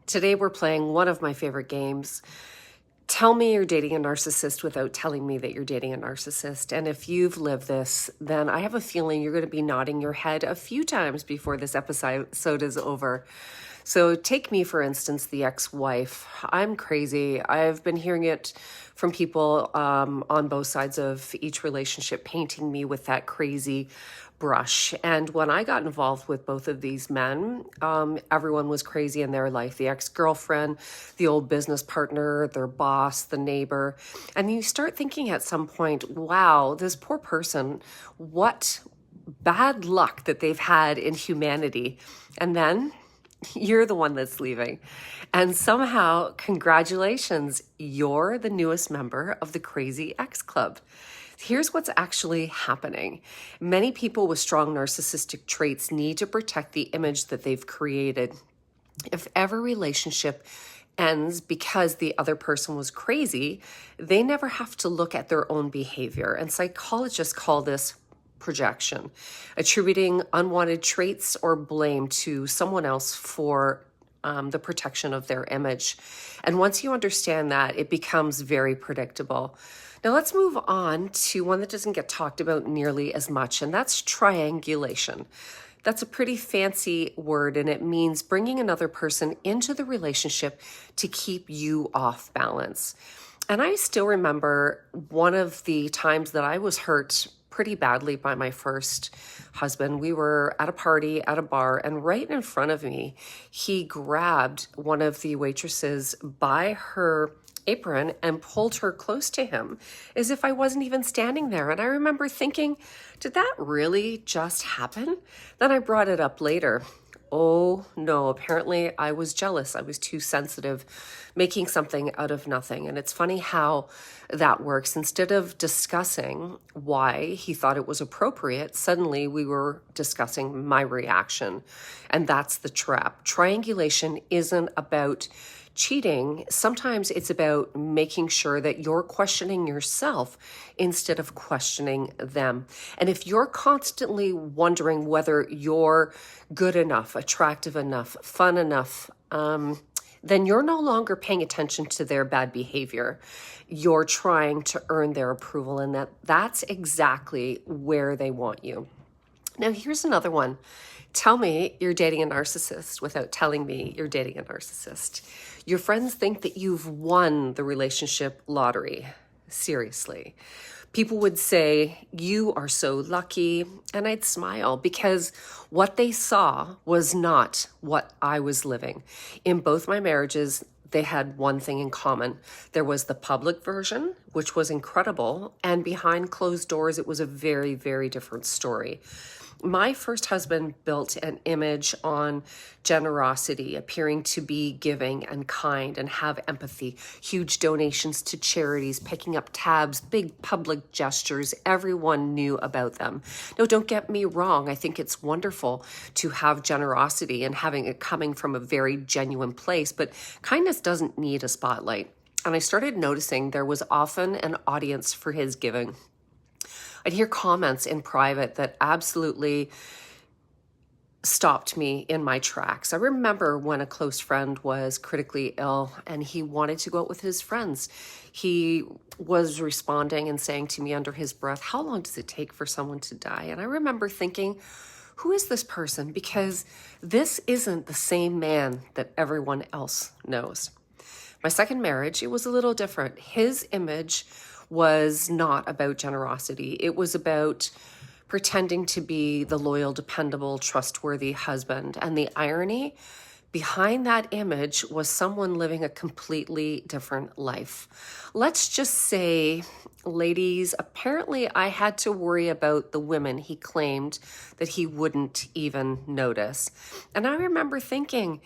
Today we're playing one of my favorite games. Tell me you're dating a narcissist without telling me that you're dating a narcissist. And if you've lived this, then I have a feeling you're going to be nodding your head a few times before this episode is over. So take me, for instance, the ex-wife. I'm crazy. I've been hearing it from people on both sides of each relationship, painting me with that crazy brush. And when I got involved with both of these men, everyone was crazy in their life. The ex-girlfriend, the old business partner, their boss, the neighbor. And you start thinking at some point, wow, this poor person, what bad luck that they've had in humanity. And then you're the one that's leaving. And somehow, congratulations, you're the newest member of the Crazy Ex Club. Here's what's actually happening. Many people with strong narcissistic traits need to protect the image that they've created. If ever relationship ends because the other person was crazy, they never have to look at their own behavior. And psychologists call this projection, attributing unwanted traits or blame to someone else for the protection of their image. And once you understand that, it becomes very predictable. Now let's move on to one that doesn't get talked about nearly as much, and that's triangulation. That's a pretty fancy word, and it means bringing another person into the relationship to keep you off balance. And I still remember one of the times that I was hurt pretty badly by my first husband. We were at a party at a bar, and right in front of me, he grabbed one of the waitresses by her apron and pulled her close to him as if I wasn't even standing there. And I remember thinking, did that really just happen? Then I brought it up later. Oh no, apparently I was jealous. I was too sensitive, making something out of nothing. And it's funny how that works. Instead of discussing why he thought it was appropriate, suddenly we were discussing my reaction. And that's the trap. Triangulation isn't about cheating. Sometimes it's about making sure that you're questioning yourself instead of questioning them. And if you're constantly wondering whether you're good enough, attractive enough, fun enough, then you're no longer paying attention to their bad behavior. You're trying to earn their approval, and that's exactly where they want you. Now, here's another one. Tell me you're dating a narcissist without telling me you're dating a narcissist. Your friends think that you've won the relationship lottery. Seriously. People would say, you are so lucky, and I'd smile because what they saw was not what I was living. In both my marriages, they had one thing in common. There was the public version, which was incredible, and behind closed doors, it was a very, very different story. My first husband built an image on generosity, appearing to be giving and kind and have empathy, huge donations to charities, picking up tabs, big public gestures. Everyone knew about them. Now, don't get me wrong. I think it's wonderful to have generosity and having it coming from a very genuine place, but kindness doesn't need a spotlight. And I started noticing there was often an audience for his giving. I'd hear comments in private that absolutely stopped me in my tracks. I remember when a close friend was critically ill and he wanted to go out with his friends. He was responding and saying to me under his breath, how long does it take for someone to die? And I remember thinking, who is this person? Because this isn't the same man that everyone else knows. My second marriage, it was a little different. His image was not about generosity. It was about pretending to be the loyal, dependable, trustworthy husband. And the irony behind that image was someone living a completely different life. Let's just say, ladies, apparently I had to worry about the women he claimed that he wouldn't even notice. And I remember thinking,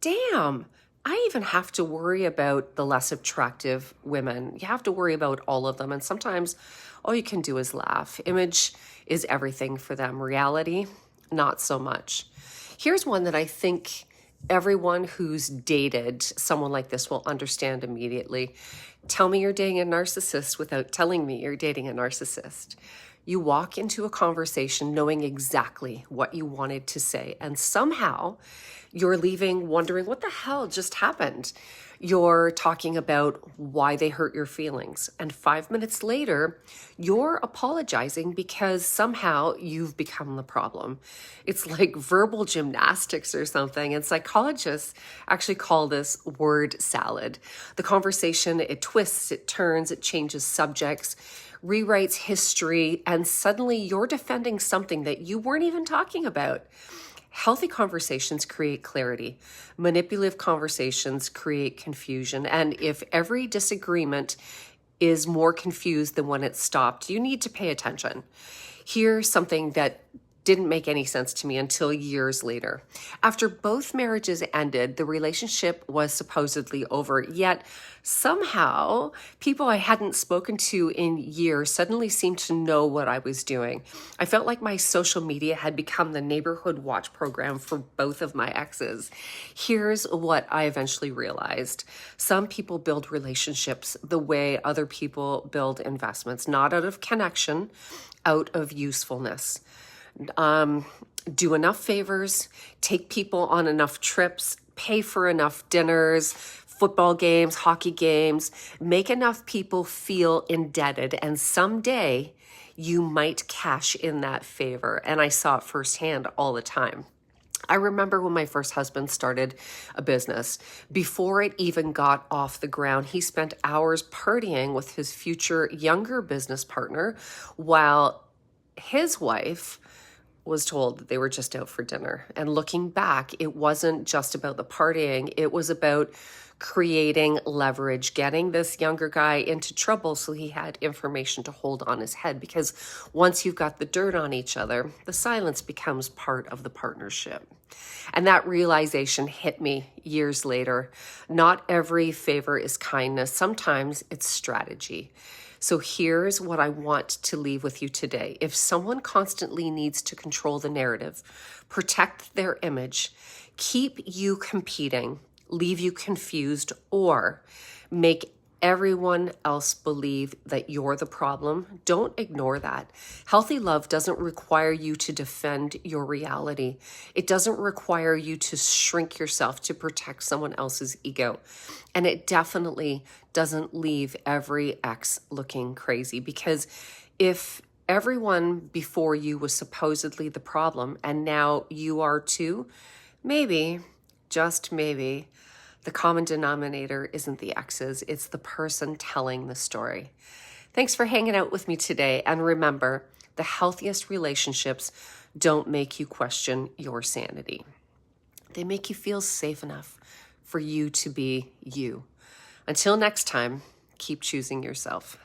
damn, I even have to worry about the less attractive women. You have to worry about all of them. And sometimes all you can do is laugh. Image is everything for them. Reality, not so much. Here's one that I think everyone who's dated someone like this will understand immediately. Tell me you're dating a narcissist without telling me you're dating a narcissist. You walk into a conversation knowing exactly what you wanted to say, and somehow you're leaving wondering what the hell just happened. You're talking about why they hurt your feelings, and 5 minutes later, you're apologizing because somehow you've become the problem. It's like verbal gymnastics or something, and psychologists actually call this word salad. The conversation, it twists, it turns, it changes subjects, rewrites history, and suddenly you're defending something that you weren't even talking about. Healthy conversations create clarity. Manipulative conversations create confusion. And if every disagreement is more confused than when it stopped, you need to pay attention. Here's something that didn't make any sense to me until years later. After both marriages ended, the relationship was supposedly over, yet somehow people I hadn't spoken to in years suddenly seemed to know what I was doing. I felt like my social media had become the neighborhood watch program for both of my exes. Here's what I eventually realized. Some people build relationships the way other people build investments, not out of connection, out of usefulness. Do enough favors, take people on enough trips, pay for enough dinners, football games, hockey games, make enough people feel indebted, and someday you might cash in that favor. And I saw it firsthand all the time. I remember when my first husband started a business. Before it even got off the ground, he spent hours partying with his future younger business partner while his wife was told that they were just out for dinner. And looking back, it wasn't just about the partying. It was about creating leverage, getting this younger guy into trouble so he had information to hold on his head. Because once you've got the dirt on each other, the silence becomes part of the partnership. And that realization hit me years later. Not every favor is kindness. Sometimes it's strategy. So here's what I want to leave with you today. If someone constantly needs to control the narrative, protect their image, keep you competing, leave you confused, or make everyone else believe that you're the problem, don't ignore that. Healthy love doesn't require you to defend your reality. It doesn't require you to shrink yourself to protect someone else's ego. And it definitely doesn't leave every ex looking crazy, because if everyone before you was supposedly the problem and now you are too, maybe, just maybe, the common denominator isn't the exes, it's the person telling the story. Thanks for hanging out with me today. And remember, the healthiest relationships don't make you question your sanity. They make you feel safe enough for you to be you. Until next time, keep choosing yourself.